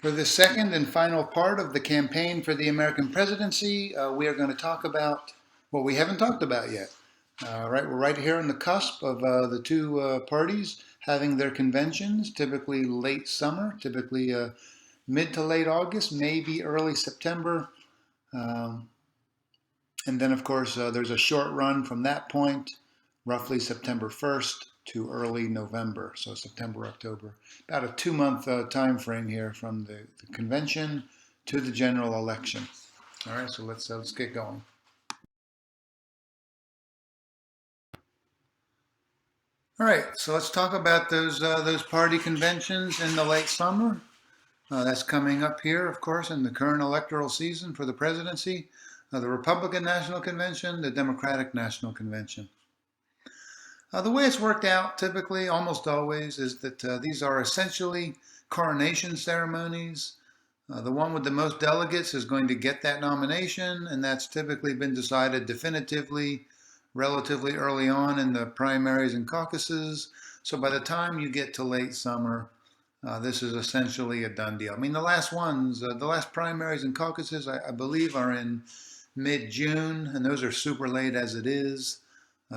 For the second and final part of the campaign for the American presidency, we are going to talk about what we haven't talked about yet. Right, we're right here on the cusp of the two parties having their conventions, typically late summer, typically mid to late August, maybe early September. Um, and then, of course, there's a short run from that point, roughly September 1st to early November, so September, October. About a 2 month time frame here from the convention to the general election. All right, so let's get going. All right, so let's talk about those party conventions in the late summer. That's coming up here, of course, in the current electoral season for the presidency. The Republican National Convention, the Democratic National Convention. The way it's worked out, typically, almost always, is that these are essentially coronation ceremonies. The one with the most delegates is going to get that nomination, and that's typically been decided definitively relatively early on in the primaries and caucuses. So by the time you get to late summer, this is essentially a done deal. I mean, the last ones, the last primaries and caucuses, I believe, are in mid-June, and those are super late as it is.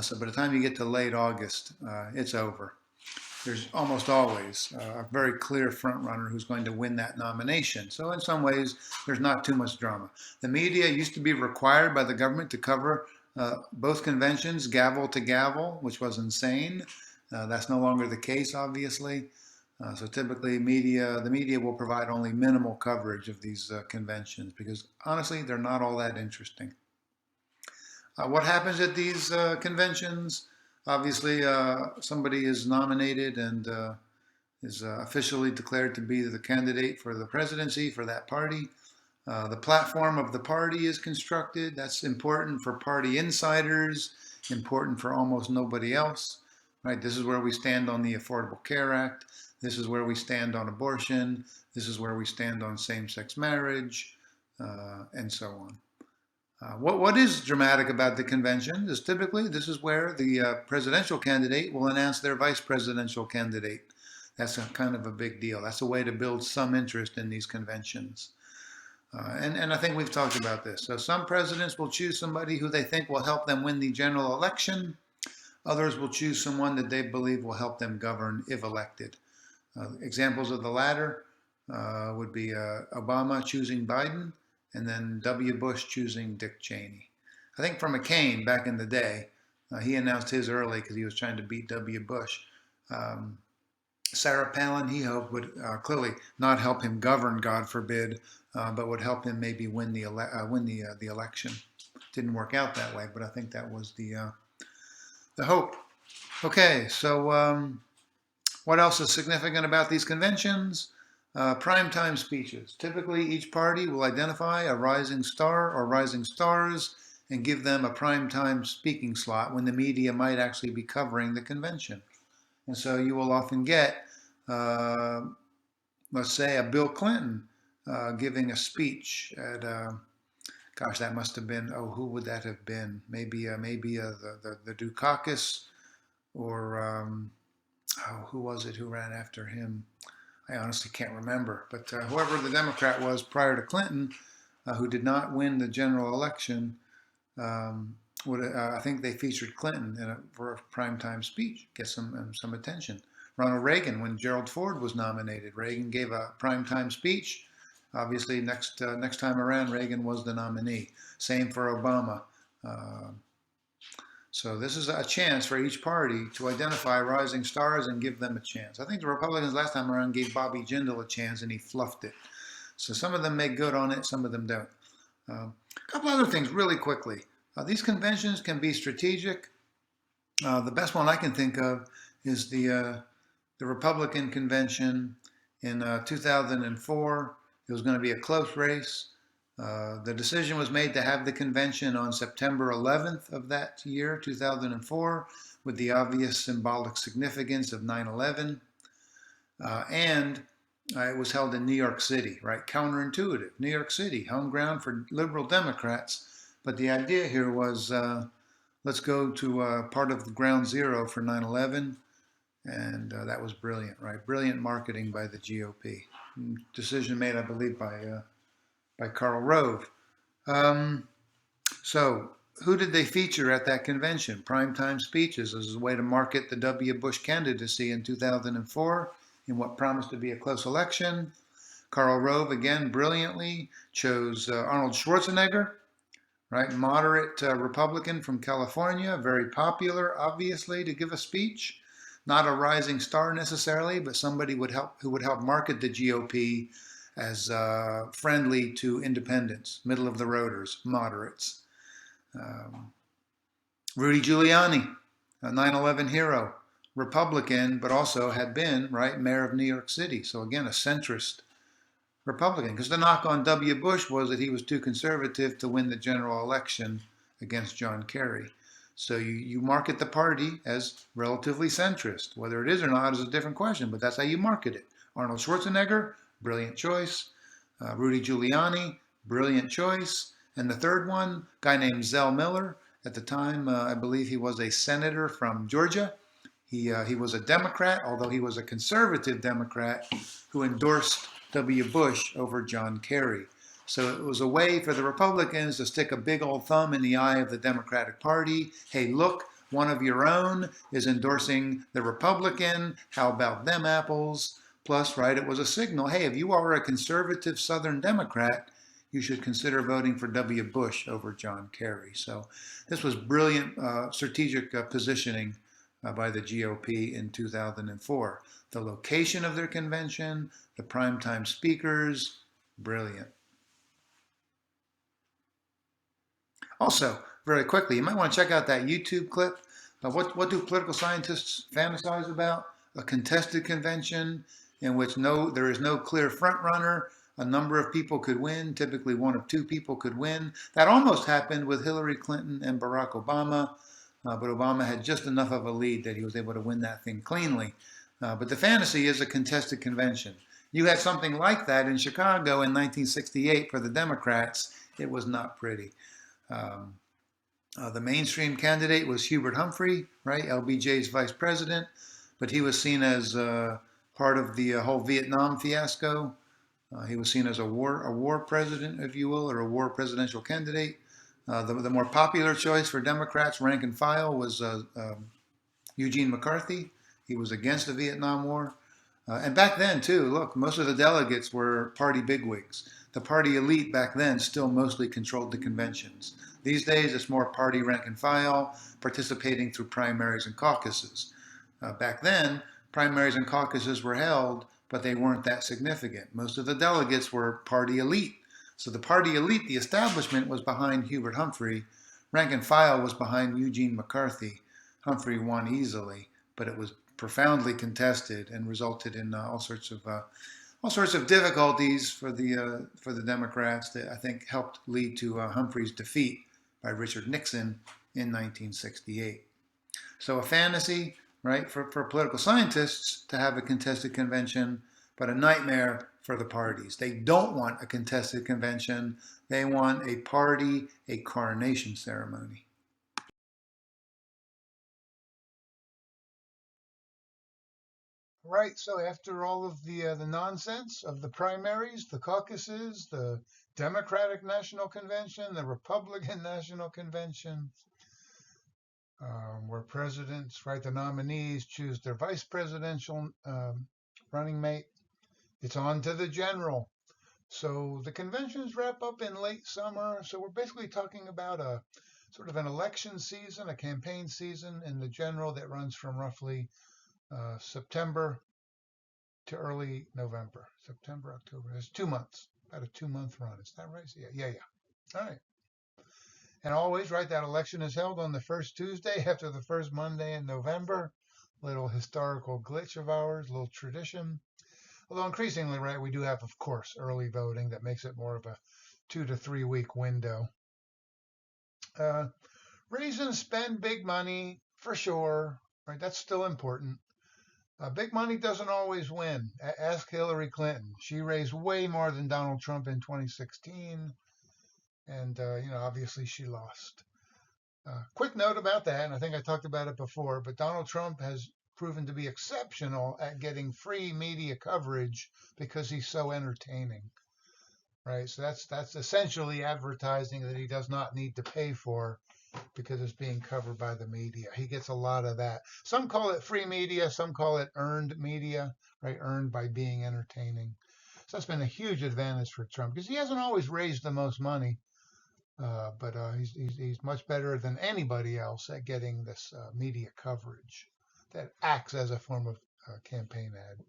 So by the time you get to late August, it's over. There's almost always a very clear front runner who's going to win that nomination. So in some ways, there's not too much drama. The media used to be required by the government to cover both conventions gavel to gavel, which was insane. That's no longer the case, obviously. So typically, the media will provide only minimal coverage of these conventions because honestly, they're not all that interesting. What happens at these conventions? Obviously, somebody is nominated and is officially declared to be the candidate for the presidency for that party. The platform of the party is constructed. That's important for party insiders, important for almost nobody else. Right? This is where we stand on the Affordable Care Act. This is where we stand on abortion. This is where we stand on same-sex marriage, and so on. What is dramatic about the convention is typically this is where the presidential candidate will announce their vice presidential candidate. That's a kind of a big deal. That's a way to build some interest in these conventions. And I think we've talked about this. So some presidents will choose somebody who they think will help them win the general election. Others will choose someone that they believe will help them govern if elected. Examples of the latter would be Obama choosing Biden, and then W. Bush choosing Dick Cheney. I think for McCain back in the day, he announced his early because he was trying to beat W. Bush. Sarah Palin, he hoped, would clearly not help him govern, God forbid, but would help him maybe win the election. Didn't work out that way, but I think that was the hope. Okay, so what else is significant about these conventions? Primetime speeches. Typically, each party will identify a rising star or rising stars and give them a primetime speaking slot when the media might actually be covering the convention. And so you will often get, let's say, a Bill Clinton giving a speech at, gosh, that must have been, oh, who would that have been? Maybe the Dukakis, or oh, who was it who ran after him? I honestly can't remember, but whoever the Democrat was prior to Clinton, who did not win the general election, I think they featured Clinton for a primetime speech, get some attention. Ronald Reagan, when Gerald Ford was nominated, Reagan gave a primetime speech. Obviously, next time around, Reagan was the nominee. Same for Obama. So this is a chance for each party to identify rising stars and give them a chance. I think the Republicans last time around gave Bobby Jindal a chance and he fluffed it. So some of them make good on it, some of them don't. A couple other things really quickly. These conventions can be strategic. The best one I can think of is the Republican convention in 2004. It was going to be a close race. The decision was made to have the convention on September 11th of that year, 2004, with the obvious symbolic significance of 9/11. And it was held in New York City, right? Counterintuitive. New York City, home ground for liberal Democrats. But the idea here was let's go to part of the ground zero for 9/11. And that was brilliant, right? Brilliant marketing by the GOP. Decision made, I believe, by Karl Rove. Um, so, who did they feature at that convention? Primetime speeches as a way to market the W. Bush candidacy in 2004 in what promised to be a close election. Karl Rove, again, brilliantly chose Arnold Schwarzenegger, right? Moderate Republican from California, very popular, obviously, to give a speech. Not a rising star necessarily, but somebody who would help market the GOP as friendly to independents, middle of the roaders, moderates. Um, Rudy Giuliani, a 9/11 hero, Republican, but also had been right mayor of New York City. So again, a centrist Republican, because the knock on W. Bush was that he was too conservative to win the general election against John Kerry. So you market the party as relatively centrist. Whether it is or not is a different question, but that's how you market it. Arnold Schwarzenegger, brilliant choice. Rudy Giuliani, brilliant choice. And the third one, guy named Zell Miller. At the time, I believe he was a senator from Georgia. He was a Democrat, although he was a conservative Democrat who endorsed W. Bush over John Kerry. So it was a way for the Republicans to stick a big old thumb in the eye of the Democratic Party. Hey, look, one of your own is endorsing the Republican. How about them apples? Plus, right, it was a signal. Hey, if you are a conservative Southern Democrat, you should consider voting for W. Bush over John Kerry. So this was brilliant strategic positioning by the GOP in 2004. The location of their convention, the primetime speakers, brilliant. Also, very quickly, you might want to check out that YouTube clip. What do political scientists fantasize about? A contested convention in which there is no clear front runner. A number of people could win. Typically, one of two people could win. That almost happened with Hillary Clinton and Barack Obama, but Obama had just enough of a lead that he was able to win that thing cleanly. But the fantasy is a contested convention. You had something like that in Chicago in 1968 for the Democrats. It was not pretty. Um, the mainstream candidate was Hubert Humphrey, right? LBJ's vice president, but he was seen as part of the whole Vietnam fiasco. He was seen as a war president, if you will, or a war presidential candidate. The more popular choice for Democrats, rank and file, was Eugene McCarthy. He was against the Vietnam War. And back then, too, look, most of the delegates were party bigwigs. The party elite back then still mostly controlled the conventions. These days, it's more party rank and file, participating through primaries and caucuses. Back then, primaries and caucuses were held, but they weren't that significant. Most of the delegates were party elite. So the party elite, the establishment, was behind Hubert Humphrey. Rank and file was behind Eugene McCarthy. Humphrey won easily, but it was profoundly contested and resulted in all sorts of difficulties for the Democrats that I think helped lead to Humphrey's defeat by Richard Nixon in 1968. So a fantasy, right, for political scientists to have a contested convention, but a nightmare for the parties. They don't want a contested convention. They want a party, a coronation ceremony. Right. So after all of the nonsense of the primaries, the caucuses, the Democratic National Convention, the Republican National Convention, where presidents, right, the nominees choose their vice presidential running mate, it's on to the general. So the conventions wrap up in late summer. So we're basically talking about a sort of an election season, a campaign season in the general that runs from roughly September to early November. September, October. It's 2 months, about a 2 month run. Is that right? Yeah. All right. And always, right, that election is held on the first Tuesday after the first Monday in November. Little historical glitch of ours, little tradition. Although increasingly, right, we do have, of course, early voting that makes it more of a 2 to 3 week window. Raise and spend big money for sure, right? That's still important. Big money doesn't always win. Ask Hillary Clinton. She raised way more than Donald Trump in 2016, and obviously she lost. Quick note about that, and I think I talked about it before, but Donald Trump has proven to be exceptional at getting free media coverage because he's so entertaining, right? So that's essentially advertising that he does not need to pay for because it's being covered by the media. He gets a lot of that. Some call it free media, some call it earned media, right? Earned by being entertaining. So that's been a huge advantage for Trump because he hasn't always raised the most money, but he's much better than anybody else at getting this media coverage that acts as a form of campaign ad.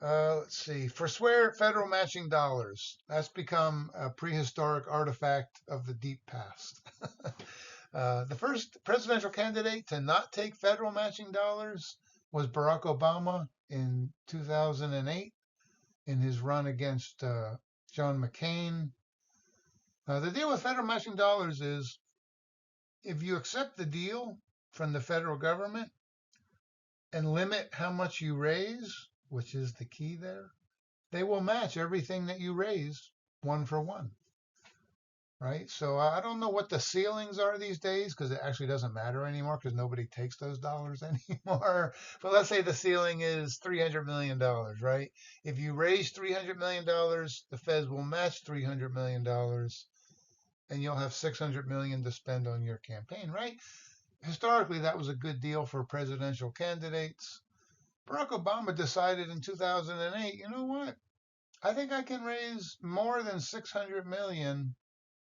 Let's see. Forswear federal matching dollars. That's become a prehistoric artifact of the deep past. The first presidential candidate to not take federal matching dollars was Barack Obama in 2008 in his run against John McCain. The deal with federal matching dollars is if you accept the deal from the federal government and limit how much you raise, which is the key there, they will match everything that you raise one for one, right? So I don't know what the ceilings are these days because it actually doesn't matter anymore because nobody takes those dollars anymore. But let's say the ceiling is $300 million, right? If you raise $300 million, the feds will match $300 million and you'll have 600 million to spend on your campaign, right? Historically, that was a good deal for presidential candidates. Barack Obama decided in 2008, you know what? I think I can raise more than 600 million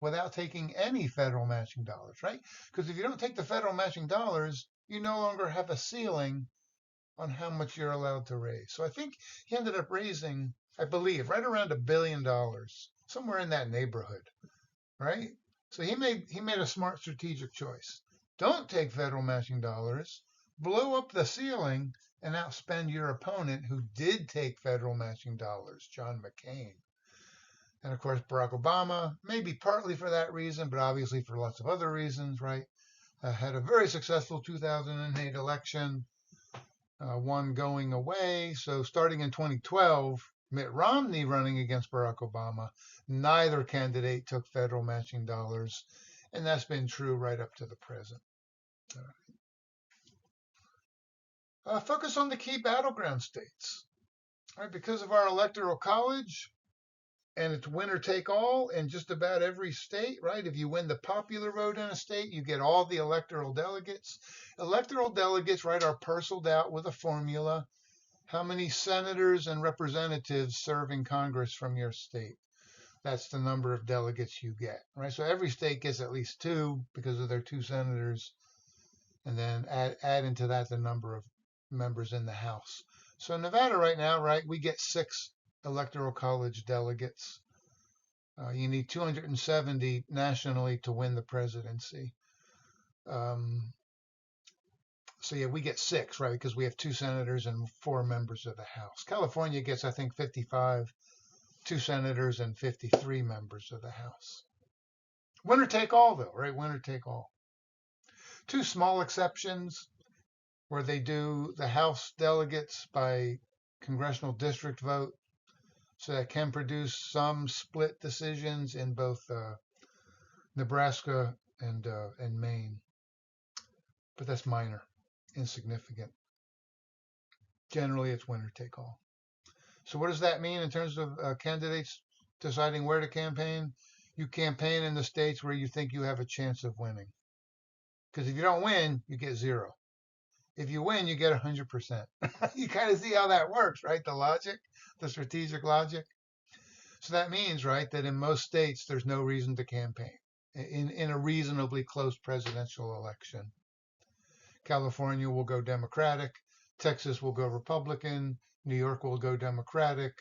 without taking any federal matching dollars, right? Because if you don't take the federal matching dollars, you no longer have a ceiling on how much you're allowed to raise. So I think he ended up raising, I believe, right around $1 billion, somewhere in that neighborhood, right? So he made a smart strategic choice. Don't take federal matching dollars, blow up the ceiling, and outspend your opponent who did take federal matching dollars, John McCain. And of course, Barack Obama, maybe partly for that reason, but obviously for lots of other reasons, right? Had a very successful 2008 election, one going away. So starting in 2012, Mitt Romney running against Barack Obama, neither candidate took federal matching dollars. And that's been true right up to the present. Focus on the key battleground states. All right, because of our electoral college, and it's winner take all in just about every state, right? If you win the popular vote in a state, you get all the electoral delegates. Electoral delegates, right, are parceled out with a formula. How many senators and representatives serve in Congress from your state? That's the number of delegates you get, right? So every state gets at least two because of their two senators, and then add into that the number of members in the House. So Nevada right now, right, we get 6 electoral college delegates. You need 270 nationally to win the presidency. So yeah, we get 6, right, because we have 2 senators and 4 members of the House. California gets, I think, 55, 2 senators and 53 members of the House. Winner take all, though, right? Winner take all. 2 small exceptions where they do the House delegates by congressional district vote, so that can produce some split decisions in both Nebraska and Maine. But that's minor, insignificant. Generally, it's winner take all. So what does that mean in terms of candidates deciding where to campaign? You campaign in the states where you think you have a chance of winning. Because if you don't win, you get 0. If you win, you get 100%. You kind of see how that works, right? The logic, the strategic logic. So that means, right, that in most states, there's no reason to campaign in a reasonably close presidential election. California will go Democratic. Texas will go Republican. New York will go Democratic.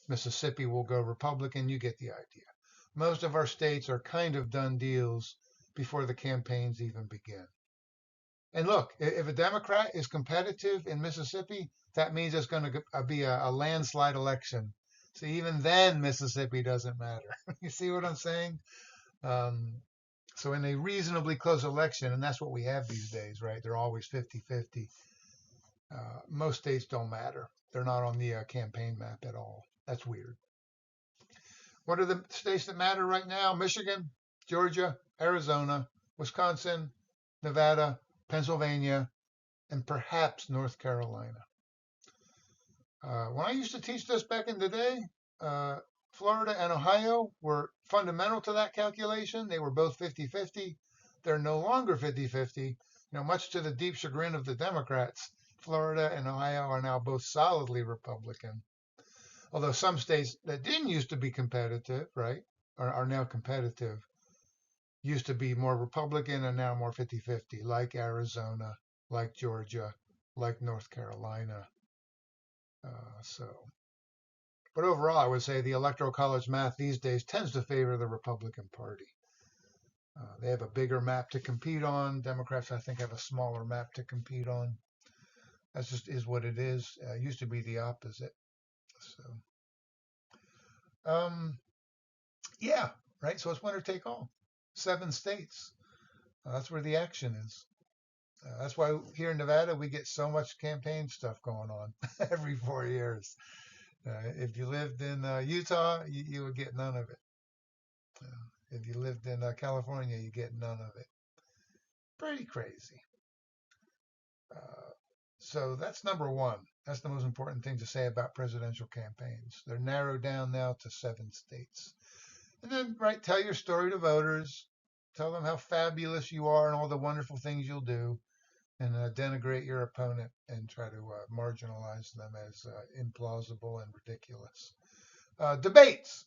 Mississippi will go Republican. You get the idea. Most of our states are kind of done deals before the campaigns even begin. And look, if a Democrat is competitive in Mississippi, that means it's going to be a landslide election. So even then, Mississippi doesn't matter. You see what I'm saying? So in a reasonably close election, and that's what we have these days, right? They're always 50-50. Most states don't matter. They're not on the campaign map at all. That's weird. What are the states that matter right now? Michigan, Georgia, Arizona, Wisconsin, Nevada, Pennsylvania, and perhaps North Carolina. When I used to teach this back in the day, uh, Florida and Ohio were fundamental to that calculation. They were both 50-50. They're no longer 50-50. Much to the deep chagrin of the Democrats, Florida and Ohio are now both solidly Republican. Although some states that didn't used to be competitive, right, are now competitive, used to be more Republican and now more 50-50, like Arizona, like Georgia, like North Carolina. So, but overall, I would say the electoral college math these days tends to favor the Republican Party. They have a bigger map to compete on. Democrats, I think, have a smaller map to compete on. That's just is what it is. Used to be the opposite. So, yeah, right. So it's winner take all. 7 states. That's where the action is. That's why here in Nevada we get so much campaign stuff going on every 4 years. If you lived in Utah, you would get none of it. If you lived in California, you get none of it. Pretty crazy. Uh, so that's number one. That's the most important thing to say about presidential campaigns. They're narrowed down now to 7 states. And then, right, tell your story to voters. Tell them how fabulous you are and all the wonderful things you'll do, and denigrate your opponent and try to marginalize them as implausible and ridiculous. Debates.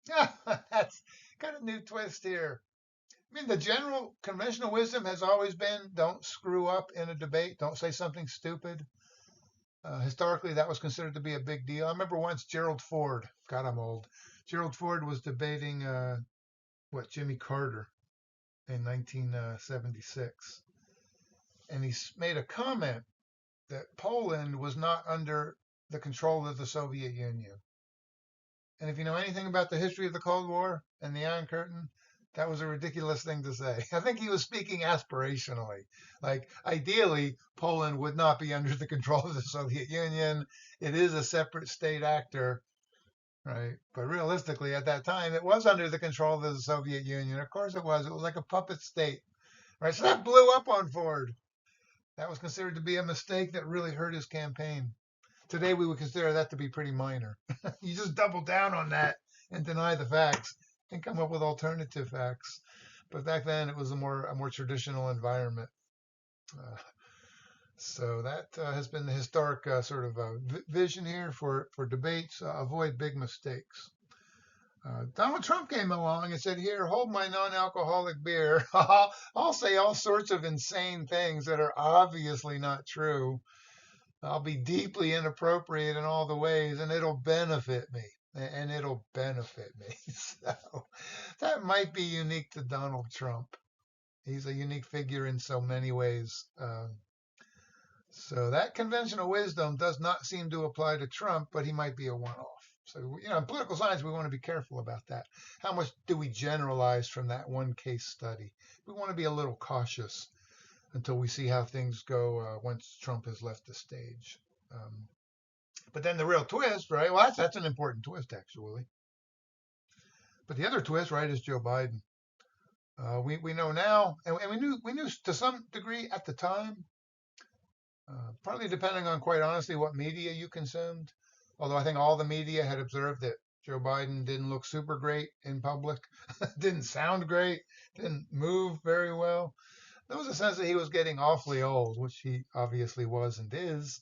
Yeah, that's got a new twist here. I mean, the general conventional wisdom has always been don't screw up in a debate, don't say something stupid. Historically, that was considered to be a big deal. I remember once Gerald Ford, God, I'm old. Gerald Ford was debating, Jimmy Carter in 1976. And he made a comment that Poland was not under the control of the Soviet Union. And if you know anything about the history of the Cold War and the Iron Curtain, that was a ridiculous thing to say. I think he was speaking aspirationally. Like, ideally, Poland would not be under the control of the Soviet Union. It is a separate state actor, right? But realistically, at that time, it was under the control of the Soviet Union. Of course it was. It was like a puppet state, right? So that blew up on Ford. That was considered to be a mistake that really hurt his campaign. Today, we would consider that to be pretty minor. You just double down on that and deny the facts and come up with alternative facts. But back then, it was a more traditional environment. Uh, so that has been the historic sort of vision here for debates. Avoid big mistakes. Donald Trump came along and said, "Here, hold my non-alcoholic beer. I'll say all sorts of insane things that are obviously not true. I'll be deeply inappropriate in all the ways, and it'll benefit me. And it'll benefit me." So that might be unique to Donald Trump. He's a unique figure in so many ways. So that conventional wisdom does not seem to apply to Trump, but he might be a one-off. So, in political science, we want to be careful about that. How much do we generalize from that one case study? We want to be a little cautious until we see how things go once Trump has left the stage. But then the real twist, right? Well, that's an important twist, actually. But the other twist, right, is Joe Biden. We know now, and we knew to some degree at the time, partly depending on, quite honestly, what media you consumed. Although I think all the media had observed that Joe Biden didn't look super great in public, didn't sound great, didn't move very well. There was a sense that he was getting awfully old, which he obviously was and is,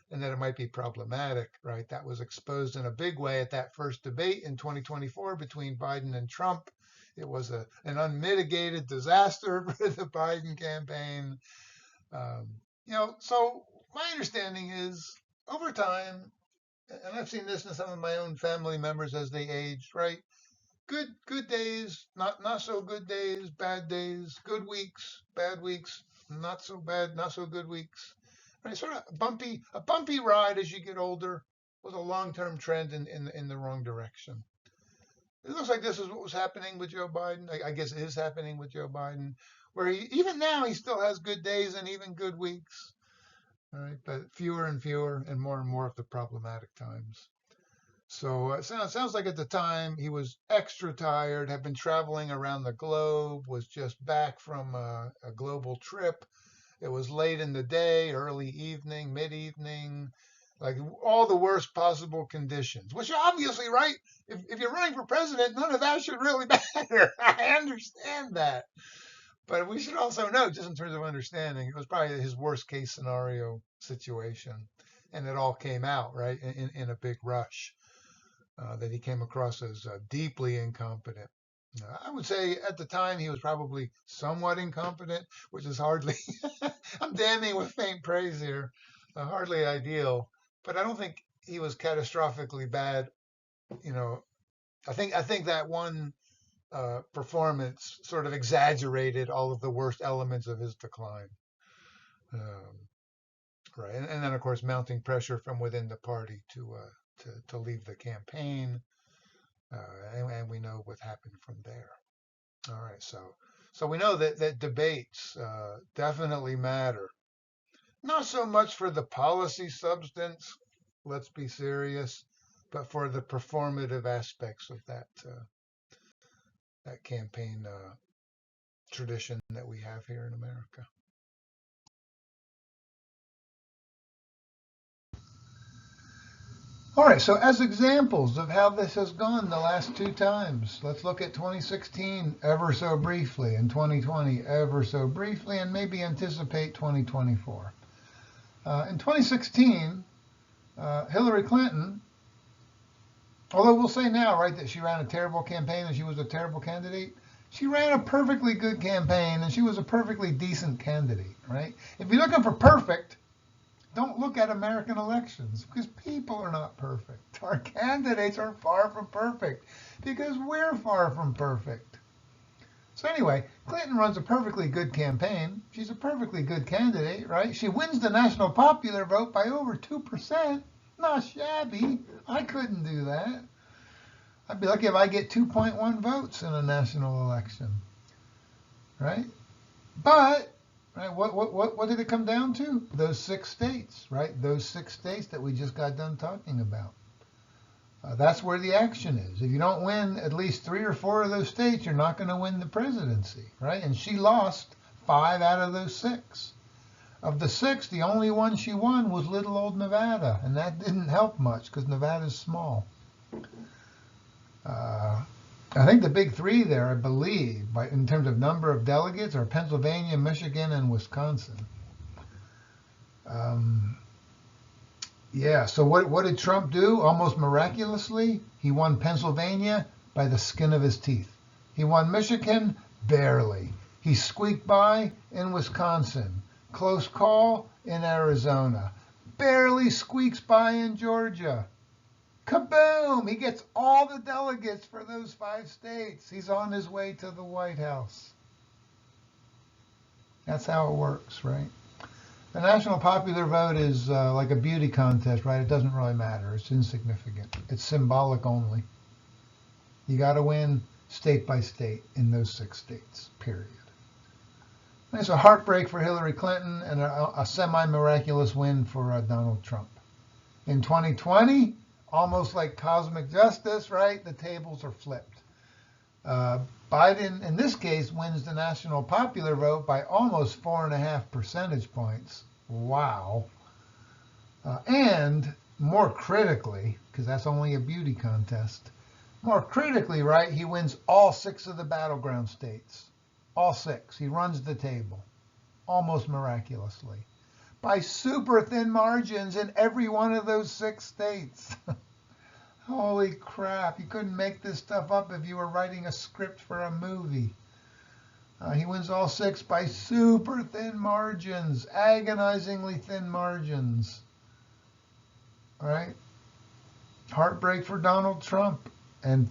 and that it might be problematic, right? That was exposed in a big way at that first debate in 2024 between Biden and Trump. It was an unmitigated disaster for the Biden campaign. Um, so my understanding is over time, and I've seen this in some of my own family members as they aged, right? Good days, not so good days, good weeks, bad weeks, not so bad, not so good weeks. Right, sort of a bumpy ride as you get older with a long-term trend in the wrong direction. It looks like this is what was happening with Joe Biden. I guess it is happening with Joe Biden, where even now he still has good days and even good weeks. All right, but fewer and fewer and more of the problematic times. So it sounds like at the time he was extra tired, had been traveling around the globe, was just back from a global trip, It was late in the day, early evening, mid-evening, like all the worst possible conditions, which obviously, right? If you're running for president, none of that should really matter. I understand that. But we should also know, just in terms of understanding, it was probably his worst case scenario situation. And it all came out, right, in a big rush, that he came across as deeply incompetent. I would say at the time he was probably somewhat incompetent, which is hardly, I'm damning with faint praise here, hardly ideal. But I don't think he was catastrophically bad. You know, I think that one performance sort of exaggerated all of the worst elements of his decline. Um, right, and then of course mounting pressure from within the party to leave the campaign, and we know what happened from there. All right, so we know that debates definitely matter. Not so much for the policy substance, let's be serious, but for the performative aspects of that campaign tradition that we have here in America. All right, so as examples of how this has gone the last two times, let's look at 2016 ever so briefly and 2020 ever so briefly, and maybe anticipate 2024. In 2016, Hillary Clinton, although we'll say now, right, that she ran a terrible campaign and she was a terrible candidate, she ran a perfectly good campaign and she was a perfectly decent candidate, right? If you're looking for perfect, don't look at American elections because people are not perfect. Our candidates are far from perfect because we're far from perfect. So anyway, Clinton runs a perfectly good campaign. She's a perfectly good candidate, right? She wins the national popular vote by over 2%. Not shabby. I couldn't do that. I'd be lucky if I get 2.1 votes in a national election, right? But right, what did it come down to? Those 6 states, right? Those 6 states that we just got done talking about. That's where the action is. If you don't win at least 3 or 4 of those states, you're not going to win the presidency, right? And she lost 5 out of those 6. Of the 6, the only one she won was little old Nevada, and that didn't help much because Nevada's small. I think the big 3 there, I believe, in terms of number of delegates, are Pennsylvania, Michigan, and Wisconsin. Yeah, so what did Trump do? Almost miraculously, he won Pennsylvania by the skin of his teeth. He won Michigan barely. He squeaked by in Wisconsin. Close call in Arizona. Barely squeaks by in Georgia. Kaboom! He gets all the delegates for those 5 states. He's on his way to the White House. That's how it works, right? The national popular vote is like a beauty contest, right? It doesn't really matter. It's insignificant. It's symbolic only. You got to win state by state in those 6 states, period. And it's a heartbreak for Hillary Clinton and a semi-miraculous win for Donald Trump. In 2020, almost like cosmic justice, right? The tables are flipped. Biden, in this case, wins the national popular vote by almost 4.5 percentage points. Wow. And more critically, because that's only a beauty contest, more critically, right, he wins all 6 of the battleground states. All 6. He runs the table, almost miraculously, by super thin margins in every one of those 6 states. Holy crap, you couldn't make this stuff up if you were writing a script for a movie. He wins all 6 by super thin margins, agonizingly thin margins. All right? Heartbreak for Donald Trump, and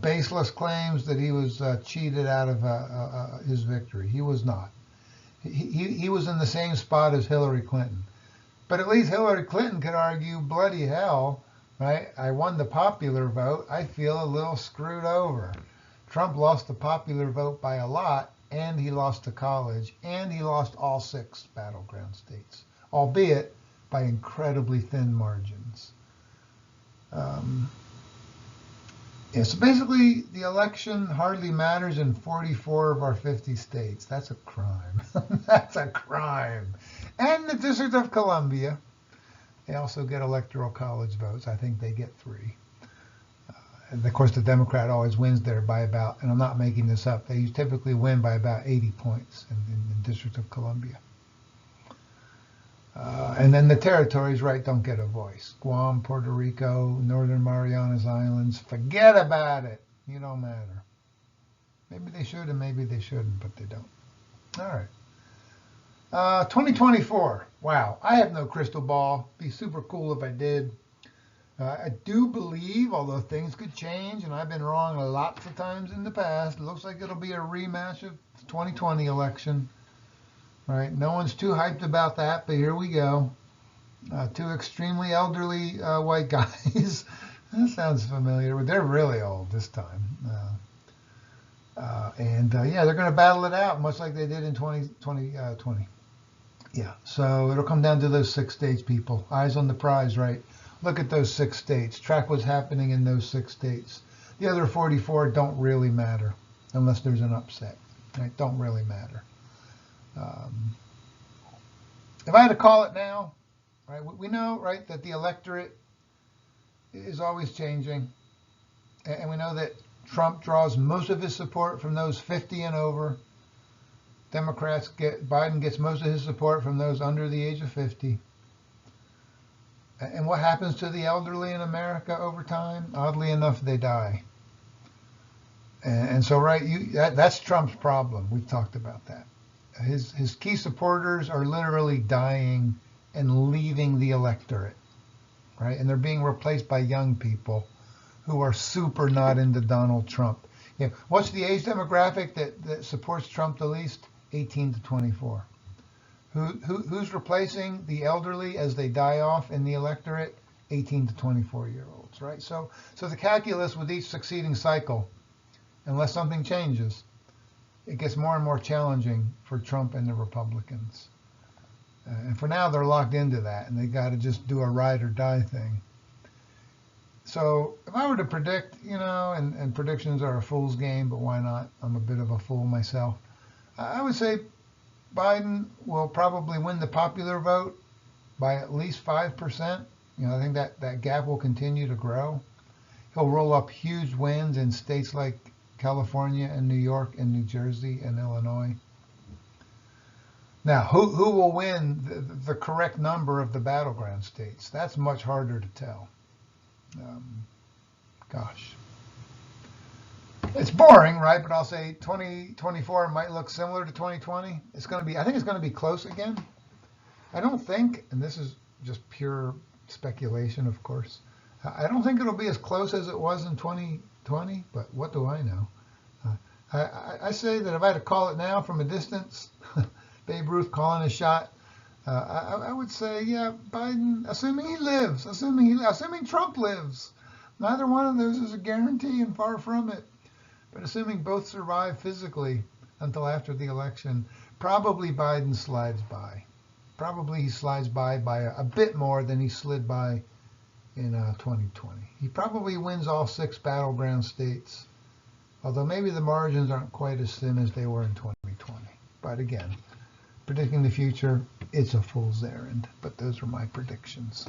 baseless claims that he was cheated out of his victory. He was not. He was in the same spot as Hillary Clinton. But at least Hillary Clinton could argue, bloody hell, right? I won the popular vote. I feel a little screwed over. Trump lost the popular vote by a lot, and he lost the college, and he lost all 6 battleground states, albeit by incredibly thin margins. Yeah, so basically, the election hardly matters in 44 of our 50 states. That's a crime. That's a crime. And the District of Columbia, they also get electoral college votes. I think they get 3. And of course, the Democrat always wins there by about, and I'm not making this up, they typically win by about 80 points in the District of Columbia. And then the territories, right, don't get a voice. Guam, Puerto Rico, Northern Marianas Islands, forget about it. You don't matter. Maybe they should and maybe they shouldn't, but they don't. All right. 2024. Wow. I have no crystal ball. Be super cool if I did. I do believe, although things could change, and I've been wrong lots of times in the past, it looks like it'll be a rematch of the 2020 election. Right? No one's too hyped about that, but here we go. 2 extremely elderly white guys. That sounds familiar, but they're really old this time. Yeah, they're going to battle it out, much like they did in 2020. Yeah, so it'll come down to those 6 states, people. Eyes on the prize, right? Look at those 6 states. Track what's happening in those 6 states. The other 44 don't really matter unless there's an upset. Right? Don't really matter. If I had to call it now, right, we know, right, that the electorate is always changing. And we know that Trump draws most of his support from those 50 and over. Biden gets most of his support from those under the age of 50. And what happens to the elderly in America over time? Oddly enough, they die. And so, right, that's Trump's problem. We've talked about that. His key supporters are literally dying and leaving the electorate, right? And they're being replaced by young people who are super not into Donald Trump. Yeah. What's the age demographic that supports Trump the least? 18 to 24. Who's replacing the elderly as they die off in the electorate? 18 to 24-year-olds, right? So the calculus with each succeeding cycle, unless something changes, it gets more and more challenging for Trump and the Republicans. And for now, they're locked into that, and they got to just do a ride or die thing. So if I were to predict, and predictions are a fool's game, but why not? I'm a bit of a fool myself. I would say Biden will probably win the popular vote by at least 5%. I think that gap will continue to grow. He'll roll up huge wins in states like California and New York and New Jersey and Illinois. Now, who will win the correct number of the battleground states? That's much harder to tell. Gosh. It's boring, right? But I'll say 2024 might look similar to 2020. I think it's going to be close again. I don't think, and this is just pure speculation, of course, I don't think it'll be as close as it was in 2020, but what do I know? I say that if I had to call it now from a distance, Babe Ruth calling a shot, I would say, yeah, Biden, assuming he lives, assuming Trump lives. Neither one of those is a guarantee and far from it. But assuming both survive physically until after the election, probably Biden slides by. Probably he slides by a bit more than he slid by in 2020. He probably wins all 6 battleground states, although maybe the margins aren't quite as thin as they were in 2020. But again, predicting the future, it's a fool's errand. But those are my predictions.